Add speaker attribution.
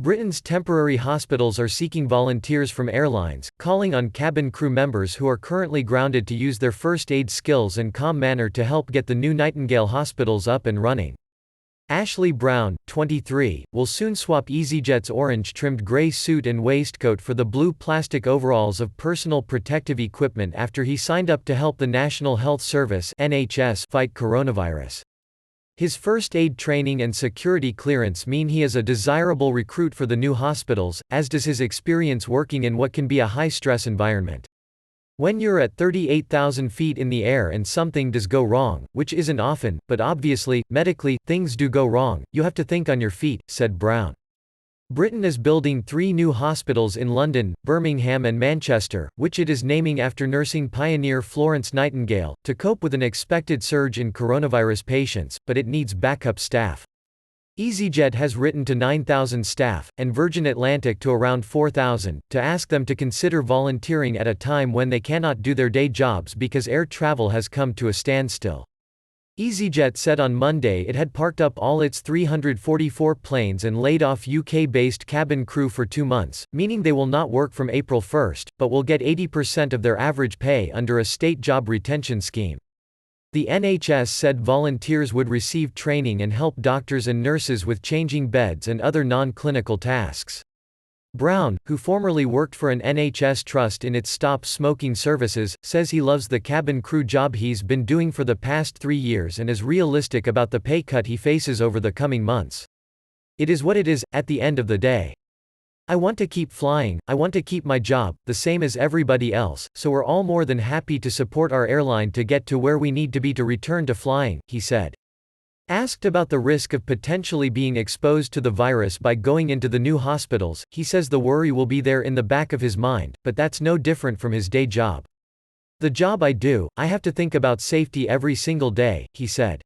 Speaker 1: Britain's temporary hospitals are seeking volunteers from airlines, calling on cabin crew members who are currently grounded to use their first aid skills and calm manner to help get the new Nightingale hospitals up and running. Ashley Brown, 23, will soon swap EasyJet's orange-trimmed grey suit and waistcoat for the blue plastic overalls of personal protective equipment after he signed up to help the National Health Service (NHS) fight coronavirus. His first aid training and security clearance mean he is a desirable recruit for the new hospitals, as does his experience working in what can be a high-stress environment. When you're at 38,000 feet in the air and something does go wrong, which isn't often, but obviously, medically, things do go wrong, you have to think on your feet, said Brown. Britain is building 3 new hospitals in London, Birmingham and Manchester, which it is naming after nursing pioneer Florence Nightingale, to cope with an expected surge in coronavirus patients, but it needs backup staff. EasyJet has written to 9,000 staff, and Virgin Atlantic to around 4,000, to ask them to consider volunteering at a time when they cannot do their day jobs because air travel has come to a standstill. EasyJet said on Monday it had parked up all its 344 planes and laid off UK-based cabin crew for 2 months, meaning they will not work from April 1, but will get 80% of their average pay under a state job retention scheme. The NHS said volunteers would receive training and help doctors and nurses with changing beds and other non-clinical tasks. Brown, who formerly worked for an NHS trust in its stop smoking services, says he loves the cabin crew job he's been doing for the past 3 years and is realistic about the pay cut he faces over the coming months. It is what it is, at the end of the day. I want to keep flying, I want to keep my job, the same as everybody else, so we're all more than happy to support our airline to get to where we need to be to return to flying, he said. Asked about the risk of potentially being exposed to the virus by going into the new hospitals, he says the worry will be there in the back of his mind, but that's no different from his day job. The job I do, I have to think about safety every single day, he said.